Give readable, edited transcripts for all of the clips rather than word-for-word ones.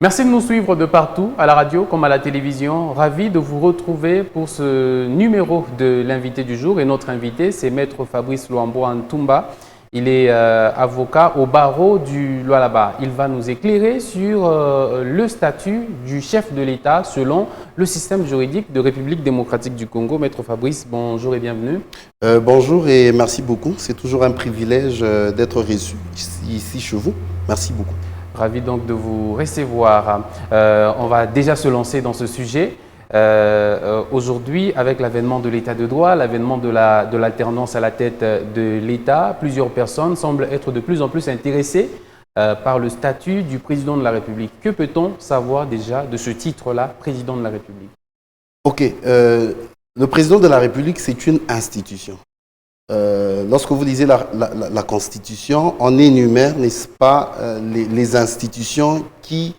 Merci de nous suivre de partout, à la radio comme à la télévision. Ravi de vous retrouver pour ce numéro de l'invité du jour. Et notre invité, c'est Maître Fabrice Luambo-Ntumba. Il est avocat au barreau du Lualaba. Il va nous éclairer sur le statut du chef de l'État selon le système juridique de République démocratique du Congo. Maître Fabrice, bonjour et bienvenue. Bonjour et merci beaucoup. C'est toujours un privilège d'être reçu ici chez vous. Merci beaucoup. Ravi donc de vous recevoir. On va déjà se lancer dans ce sujet. Aujourd'hui, avec l'avènement de l'état de droit, l'avènement de l'alternance à la tête de l'État, plusieurs personnes semblent être de plus en plus intéressées par le statut du président de la République. Que peut-on savoir déjà de ce titre-là, président de la République? Ok, le président de la République, c'est une institution. Lorsque vous lisez la Constitution, on énumère, n'est-ce pas, les institutions qui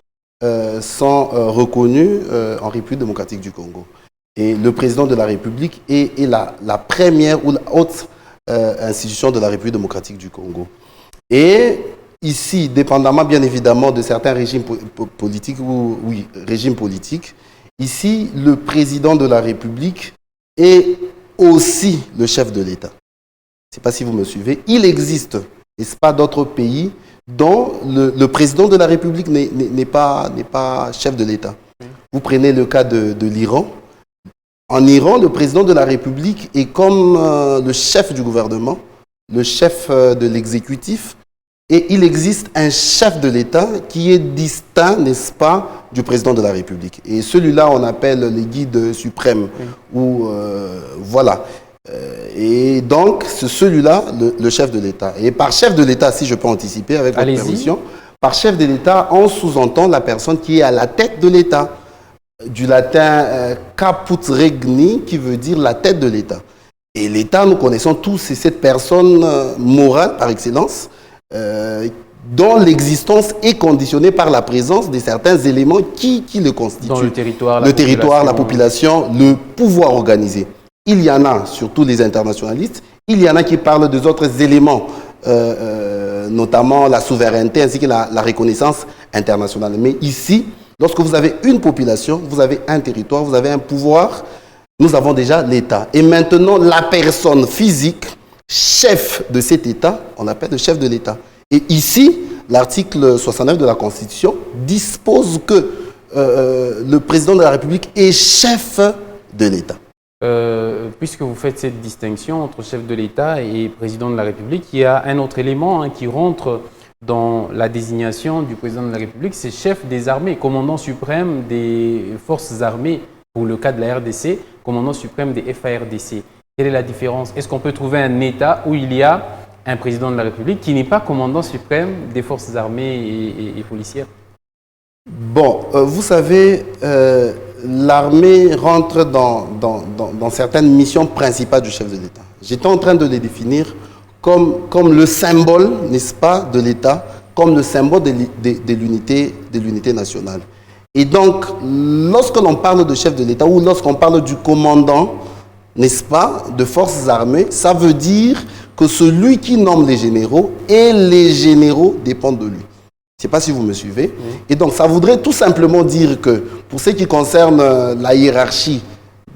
sont reconnues en République démocratique du Congo. Et le président de la République est la première ou la haute institution de la République démocratique du Congo. Et ici, dépendamment bien évidemment de certains régimes politiques, ici, le président de la République est aussi le chef de l'État. Je ne sais pas si vous me suivez. Il existe, n'est-ce pas, d'autres pays dont le président de la République n'est pas chef de l'État. Vous prenez le cas de l'Iran. En Iran, le président de la République est comme le chef du gouvernement, le chef de l'exécutif, et il existe un chef de l'État qui est distinct, n'est-ce pas, du président de la République. Et celui-là, on appelle le guide suprême, ou voilà. Et donc, c'est celui-là, le chef de l'État. Et par chef de l'État, si je peux anticiper avec votre permission, par chef de l'État, on sous-entend la personne qui est à la tête de l'État. Du latin caput regni, qui veut dire la tête de l'État. Et l'État, nous connaissons tous, c'est cette personne morale par excellence, dont l'existence est conditionnée par la présence de certains éléments qui le constituent. Dans le territoire, la population, le pouvoir organisé. Il y en a, surtout les internationalistes, il y en a qui parlent des autres éléments, notamment la souveraineté ainsi que la reconnaissance internationale. Mais ici, lorsque vous avez une population, vous avez un territoire, vous avez un pouvoir, nous avons déjà l'État. Et maintenant, la personne physique, chef de cet État, on l'appelle le chef de l'État. Et ici, l'article 69 de la Constitution dispose que le président de la République est chef de l'État. Puisque vous faites cette distinction entre chef de l'État et président de la République, il y a un autre élément qui rentre dans la désignation du président de la République, c'est chef des armées, commandant suprême des forces armées, pour le cas de la RDC, commandant suprême des FARDC. Quelle est la différence? Est-ce qu'on peut trouver un État où il y a un président de la République qui n'est pas commandant suprême des forces armées et policières? Bon, vous savez, l'armée rentre dans certaines missions principales du chef de l'État. J'étais en train de les définir comme le symbole, n'est-ce pas, de l'État, comme le symbole de l'unité nationale. Et donc, lorsque l'on parle de chef de l'État ou lorsqu'on parle du commandant, n'est-ce pas, de forces armées, ça veut dire que celui qui nomme les généraux et les généraux dépendent de lui. Je ne sais pas si vous me suivez. Oui. Et donc, ça voudrait tout simplement dire que, pour ce qui concerne la hiérarchie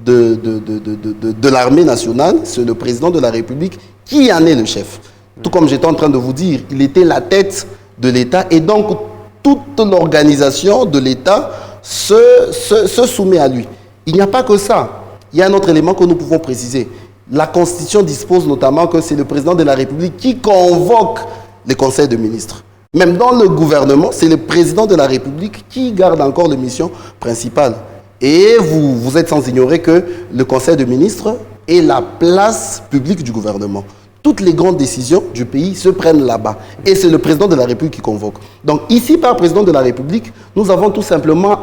de l'armée nationale, c'est le président de la République qui en est le chef. Tout comme j'étais en train de vous dire, il était la tête de l'État et donc toute l'organisation de l'État se soumet à lui. Il n'y a pas que ça. Il y a un autre élément que nous pouvons préciser. La Constitution dispose notamment que c'est le président de la République qui convoque les conseils de ministres. Même dans le gouvernement, c'est le président de la République qui garde encore les missions principales. Et vous êtes sans ignorer que le conseil de ministres est la place publique du gouvernement. Toutes les grandes décisions du pays se prennent là-bas. Et c'est le président de la République qui convoque. Donc ici, par président de la République, nous avons tout simplement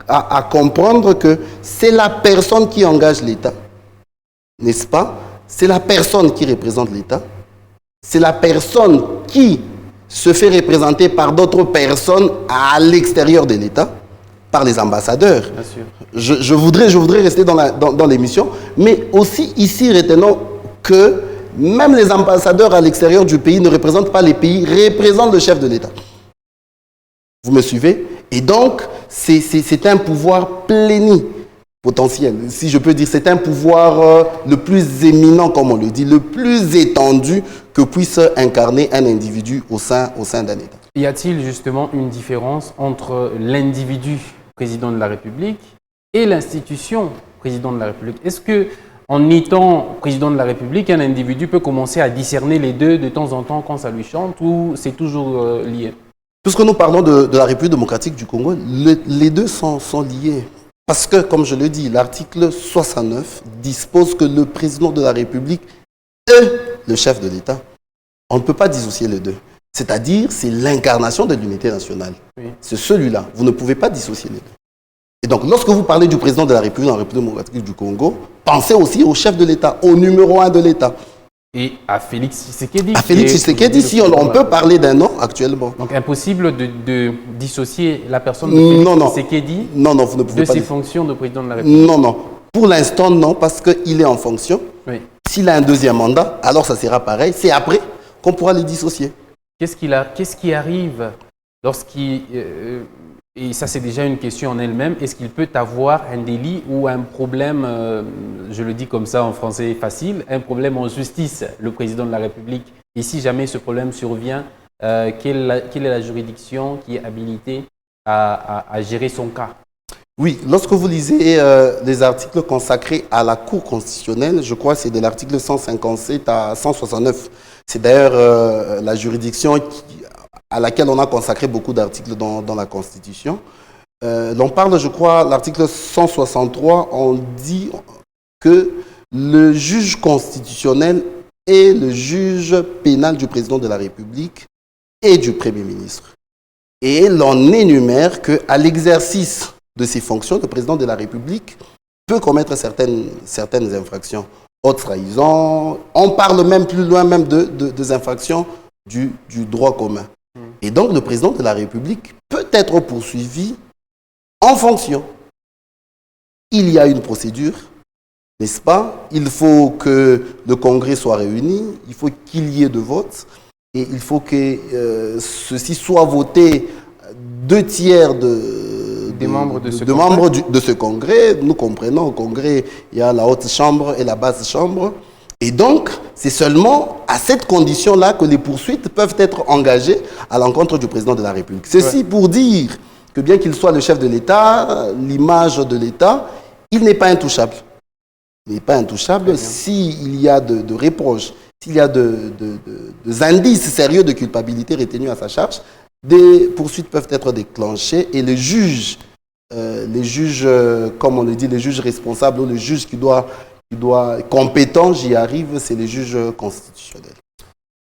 à comprendre que c'est la personne qui engage l'État. N'est-ce pas? C'est la personne qui représente l'État. C'est la personne qui se fait représenter par d'autres personnes à l'extérieur de l'État, par les ambassadeurs. Bien sûr. Je voudrais rester dans l'émission, mais aussi ici, retenons que même les ambassadeurs à l'extérieur du pays ne représentent pas les pays, représentent le chef de l'État. Vous me suivez? Et donc, c'est un pouvoir plénipotentiel, si je peux dire. C'est un pouvoir le plus éminent, comme on le dit, le plus étendu que puisse incarner un individu au sein d'un État. Y a-t-il justement une différence entre l'individu président de la République et l'institution président de la République? Est-ce que, en étant président de la République, un individu peut commencer à discerner les deux de temps en temps quand ça lui chante, ou c'est toujours lié? Puisque nous parlons de la République démocratique du Congo, les deux sont liés. Parce que, comme je le dis, l'article 69 dispose que le président de la République est le chef de l'État. On ne peut pas dissocier les deux. C'est-à-dire, c'est l'incarnation de l'unité nationale. Oui. C'est celui-là. Vous ne pouvez pas dissocier les deux. Et donc, lorsque vous parlez du président de la République dans la République démocratique du Congo, pensez aussi au chef de l'État, au numéro 1 de l'État. Et à Félix Tshisekedi. À Félix Tshisekedi, si on peut parler d'un nom actuellement. Donc, impossible de dissocier la personne de Félix Tshisekedi vous ne pouvez de pas ses fonctions de président de la République. Non. Pour l'instant, non, parce qu'il est en fonction. Oui. S'il a un deuxième mandat, alors ça sera pareil. C'est après qu'on pourra les dissocier. Qu'est-ce qui arrive lorsqu'il... et ça, c'est déjà une question en elle-même. Est-ce qu'il peut avoir un délit ou un problème, je le dis comme ça en français facile, un problème en justice, le président de la République? Et si jamais ce problème survient, quelle est la juridiction qui est habilitée à gérer son cas? Oui, lorsque vous lisez les articles consacrés à la Cour constitutionnelle, je crois que c'est de l'article 157 à 169. C'est d'ailleurs la juridiction à laquelle on a consacré beaucoup d'articles dans la Constitution. L'on parle, je crois, l'article 163, on dit que le juge constitutionnel est le juge pénal du président de la République et du Premier ministre. Et l'on énumère qu'à l'exercice de ses fonctions, le président de la République peut commettre certaines infractions. Haute trahison, on parle même plus loin même des infractions du droit commun. Et donc le président de la République peut être poursuivi en fonction. Il y a une procédure, n'est-ce pas? Il faut que le Congrès soit réuni, il faut qu'il y ait de votes, et il faut que ceci soit voté 2/3 des membres de ce congrès. Nous comprenons, au Congrès, il y a la haute chambre et la basse chambre. Et donc, c'est seulement à cette condition-là que les poursuites peuvent être engagées à l'encontre du président de la République. Ceci pour dire que bien qu'il soit le chef de l'État, l'image de l'État, il n'est pas intouchable. Il n'est pas intouchable s'il y a de reproches, s'il y a des indices sérieux de culpabilité retenus à sa charge. Des poursuites peuvent être déclenchées et les juges, comme on le dit, les juges responsables ou les juges qui doit compétent, j'y arrive, c'est les juges constitutionnels.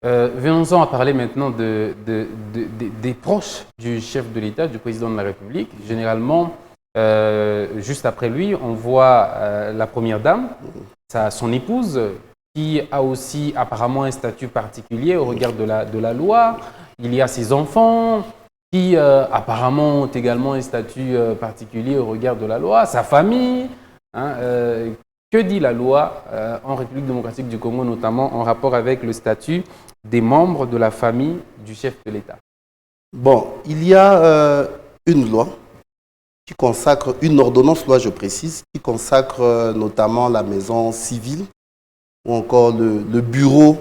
Venons-en à parler maintenant des proches du chef de l'État, du président de la République. Généralement, juste après lui, on voit la première dame, son épouse, qui a aussi apparemment un statut particulier au regard de la loi. Il y a ses enfants qui apparemment ont également un statut particulier au regard de la loi, sa famille. Que dit la loi en République démocratique du Congo, notamment en rapport avec le statut des membres de la famille du chef de l'État? Bon, il y a une loi qui consacre, une ordonnance-loi, je précise, qui consacre notamment la maison civile ou encore le bureau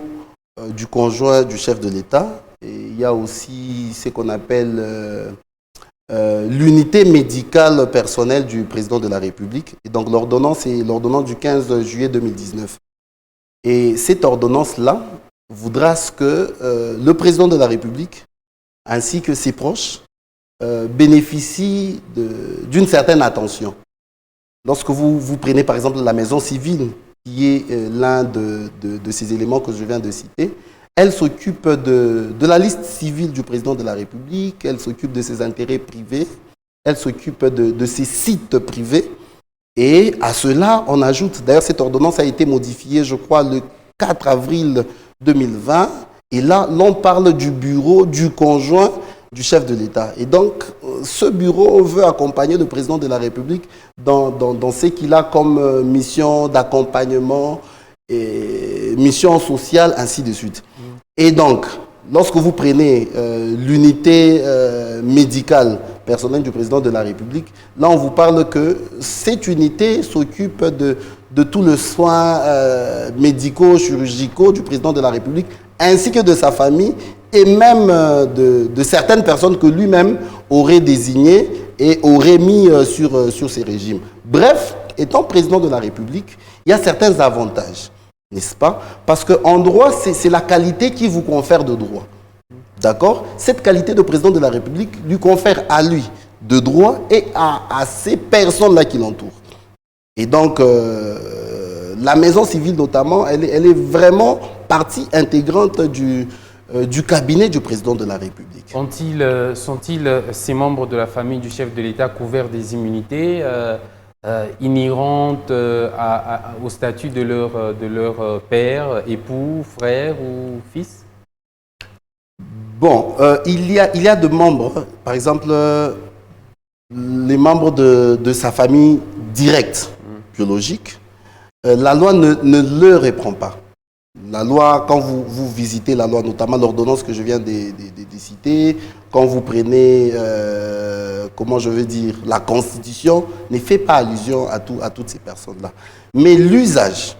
du conjoint du chef de l'État. Et il y a aussi ce qu'on appelle l'unité médicale personnelle du président de la République. Et donc l'ordonnance est l'ordonnance du 15 juillet 2019. Et cette ordonnance-là voudra que le président de la République ainsi que ses proches bénéficient d'une certaine attention. Lorsque vous prenez par exemple la maison civile, qui est l'un de ces éléments que je viens de citer, elle s'occupe de la liste civile du président de la République, elle s'occupe de ses intérêts privés, elle s'occupe de ses sites privés. Et à cela, on ajoute, d'ailleurs cette ordonnance a été modifiée, je crois, le 4 avril 2020. Et là, l'on parle du bureau du conjoint du chef de l'État. Et donc, ce bureau veut accompagner le président de la République dans ce qu'il a comme mission d'accompagnement, et mission sociale, ainsi de suite. Et donc, lorsque vous prenez l'unité médicale personnelle du président de la République, là on vous parle que cette unité s'occupe de tout le soin médicaux, chirurgicaux du président de la République, ainsi que de sa famille, et même de certaines personnes que lui-même aurait désignées et aurait mis sur ces régimes. Bref, étant président de la République, il y a certains avantages, n'est-ce pas? Parce qu'en droit, c'est la qualité qui vous confère de droit. D'accord? Cette qualité de président de la République lui confère à lui de droit et à ces personnes-là qui l'entourent. Et donc, la maison civile notamment, elle est vraiment partie intégrante du cabinet du président de la République. Sont-ils, ces membres de la famille du chef de l'État, couverts des immunités inhérentes au statut de leur père, époux, frère ou fils? Bon, il y a de membres, par exemple, les membres de sa famille directe, biologique, la loi ne le reprend pas. La loi, quand vous visitez la loi, notamment l'ordonnance que je viens de citer, quand vous prenez, comment je veux dire, la Constitution, ne fait pas allusion à toutes ces personnes-là. Mais l'usage,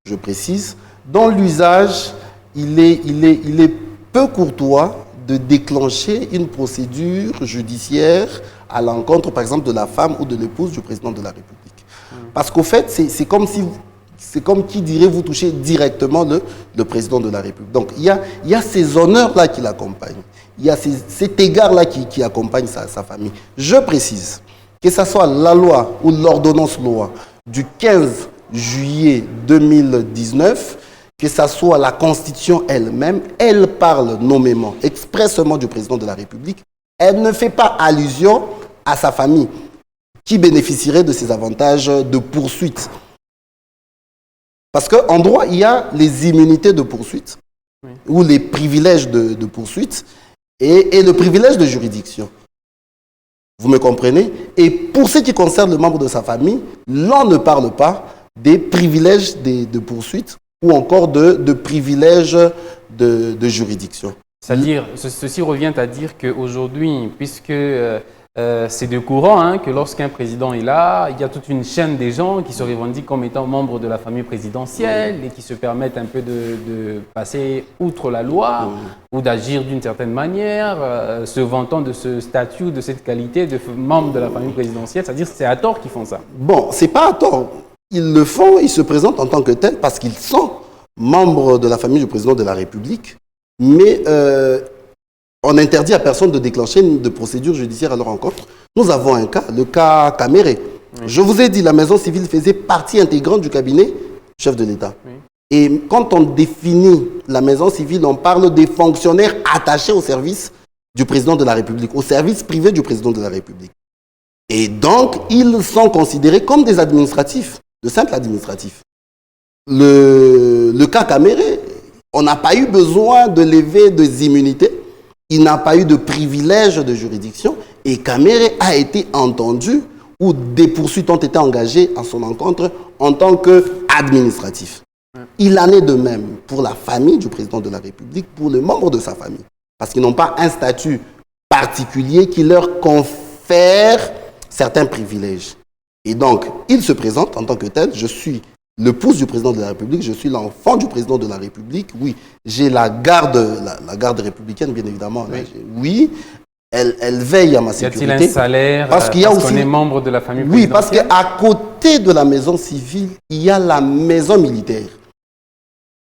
je précise, dans l'usage, il est peu courtois de déclencher une procédure judiciaire à l'encontre, par exemple, de la femme ou de l'épouse du président de la République. Parce qu'au fait, c'est comme qui dirait vous toucher directement le président de la République. Donc, il y a ces honneurs-là qui l'accompagnent. Il y a cet égard-là qui accompagne sa famille. Je précise que ce soit la loi ou l'ordonnance loi du 15 juillet 2019, que ce soit la Constitution elle-même, elle parle nommément, expressément du président de la République. Elle ne fait pas allusion à sa famille qui bénéficierait de ces avantages de poursuite. Parce qu'en droit, il y a les immunités de poursuite, oui, ou les privilèges de poursuite et le privilège de juridiction. Vous me comprenez? Et pour ce qui concerne le membre de sa famille, l'on ne parle pas des privilèges de poursuite ou encore de privilèges de juridiction. C'est-à-dire, ceci revient à dire qu'aujourd'hui, puisque c'est de courant que lorsqu'un président est là, il y a toute une chaîne des gens qui se revendiquent comme étant membres de la famille présidentielle et qui se permettent un peu de passer outre la loi ou d'agir d'une certaine manière, se vantant de ce statut, de cette qualité de membre de la famille présidentielle. C'est-à-dire que c'est à tort qu'ils font ça. Bon, c'est pas à tort. Ils le font, ils se présentent en tant que tels parce qu'ils sont membres de la famille du président de la République, mais on interdit à personne de déclencher une procédure judiciaire à leur encontre. Nous avons un cas, le cas Caméré. Oui. Je vous ai dit, la maison civile faisait partie intégrante du cabinet du chef de l'État. Oui. Et quand on définit la maison civile, on parle des fonctionnaires attachés au service du président de la République, au service privé du président de la République. Et donc, ils sont considérés comme des administratifs, de simples administratifs. Le cas Caméré, on n'a pas eu besoin de lever des immunités. Il n'a pas eu de privilège de juridiction et Caméré a été entendu ou des poursuites ont été engagées à son encontre en tant qu'administratif. Il en est de même pour la famille du président de la République, pour les membres de sa famille. Parce qu'ils n'ont pas un statut particulier qui leur confère certains privilèges. Et donc, ils se présentent en tant que tels. Je suis l'épouse du président de la République, je suis l'enfant du président de la République. Oui, j'ai la garde républicaine, bien évidemment. Oui, oui, elle veille à ma sécurité. Y a-t-il un salaire parce qu'on est membre de la famille présidentielle? Oui, parce qu'à côté de la maison civile, il y a la maison militaire.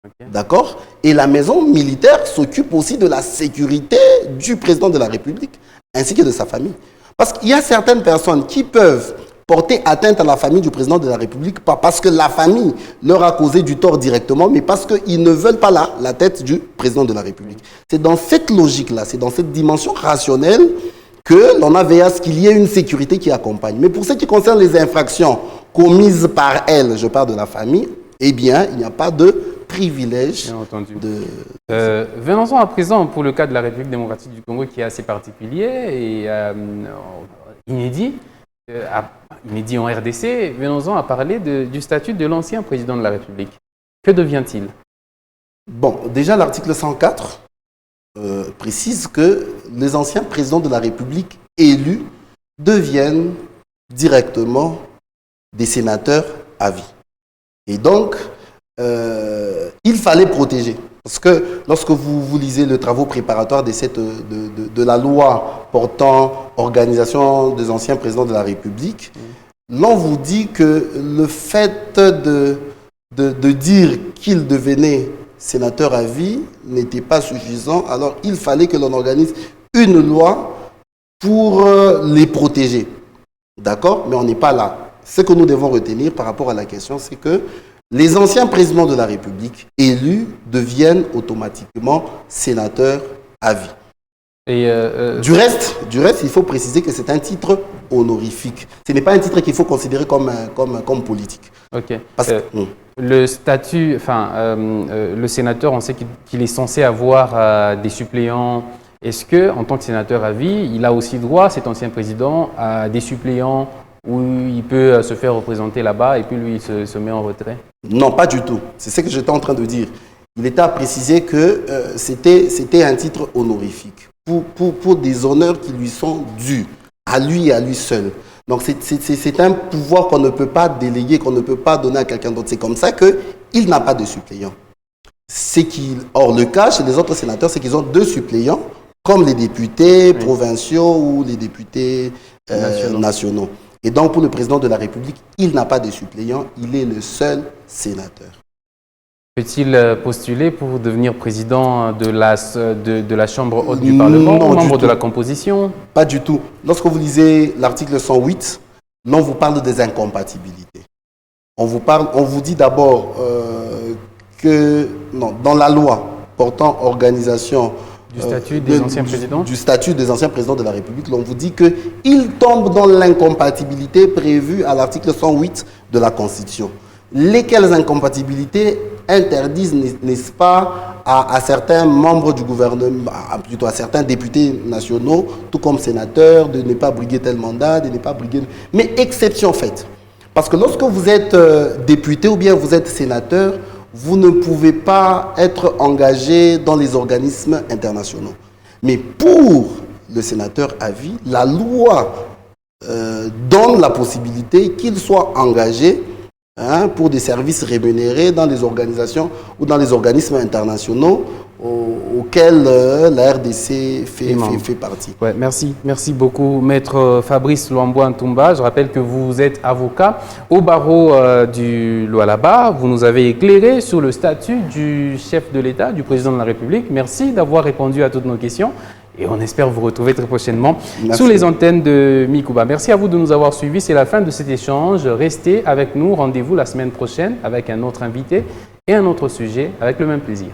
Okay. D'accord? Et la maison militaire s'occupe aussi de la sécurité du président de la République, ainsi que de sa famille. Parce qu'il y a certaines personnes qui peuvent porter atteinte à la famille du président de la République, pas parce que la famille leur a causé du tort directement, mais parce qu'ils ne veulent pas la tête du président de la République. C'est dans cette logique-là, c'est dans cette dimension rationnelle que l'on a veillé à ce qu'il y ait une sécurité qui accompagne. Mais pour ce qui concerne les infractions commises par elle, je parle de la famille, eh bien, il n'y a pas de privilège. Bien entendu. Venons-en à présent pour le cas de la République démocratique du Congo qui est assez particulier et inédit. Inédit en RDC, venons-en à parler du statut de l'ancien président de la République. Que devient-il? Bon, déjà l'article 104 précise que les anciens présidents de la République élus deviennent directement des sénateurs à vie. Et donc, il fallait protéger. Parce que lorsque vous lisez le travaux préparatoires de la loi portant organisation des anciens présidents de la République, l'on vous dit que le fait de dire qu'ils devenaient sénateurs à vie n'était pas suffisant. Alors, il fallait que l'on organise une loi pour les protéger. D'accord? Mais on n'est pas là. Ce que nous devons retenir par rapport à la question, c'est que les anciens présidents de la République élus deviennent automatiquement sénateurs à vie. Et Du reste, il faut préciser que c'est un titre honorifique. Ce n'est pas un titre qu'il faut considérer comme politique. Ok. Parce que, le statut, le sénateur, on sait qu'il est censé avoir des suppléants. Est-ce que, en tant que sénateur à vie, il a aussi droit, cet ancien président, à des suppléants où il peut se faire représenter là-bas et puis lui, il se met en retrait? Non, pas du tout. C'est ce que j'étais en train de dire. Il était à préciser que c'était un titre honorifique pour des honneurs qui lui sont dus, à lui et à lui seul. Donc, c'est un pouvoir qu'on ne peut pas déléguer, qu'on ne peut pas donner à quelqu'un d'autre. C'est comme ça qu'il n'a pas de suppléant. Or, le cas chez les autres sénateurs, c'est qu'ils ont 2 suppléants, comme les députés provinciaux ou les députés nationaux. Et donc, pour le président de la République, il n'a pas de suppléant, il est le seul sénateur. Peut-il postuler pour devenir président de la Chambre haute du Parlement ou membre de la composition? Pas du tout. Lorsque vous lisez l'article 108, l'on vous parle des incompatibilités. On vous dit d'abord que dans la loi portant organisation du statut des anciens présidents du statut des anciens présidents de la République, l'on vous dit qu'il tombe dans l'incompatibilité prévue à l'article 108 de la Constitution. Lesquelles incompatibilités interdisent, n'est-ce pas, à certains membres du gouvernement, plutôt à certains députés nationaux, tout comme sénateurs, de ne pas briguer tel mandat, de ne pas briguer... Mais exception faite. Parce que lorsque vous êtes député ou bien vous êtes sénateur, vous ne pouvez pas être engagé dans les organismes internationaux. Mais pour le sénateur à vie, la loi donne la possibilité qu'il soit engagé pour des services rémunérés dans les organisations ou dans les organismes internationaux auxquels la RDC fait partie. Ouais, merci beaucoup, Maître Fabrice Luambo-Ntumba. Je rappelle que vous êtes avocat au barreau du Lualaba. Vous nous avez éclairé sur le statut du chef de l'État, du président de la République. Merci d'avoir répondu à toutes nos questions. Et on espère vous retrouver très prochainement sous les antennes de Mikuba. Merci à vous de nous avoir suivis. C'est la fin de cet échange. Restez avec nous. Rendez-vous la semaine prochaine avec un autre invité et un autre sujet avec le même plaisir.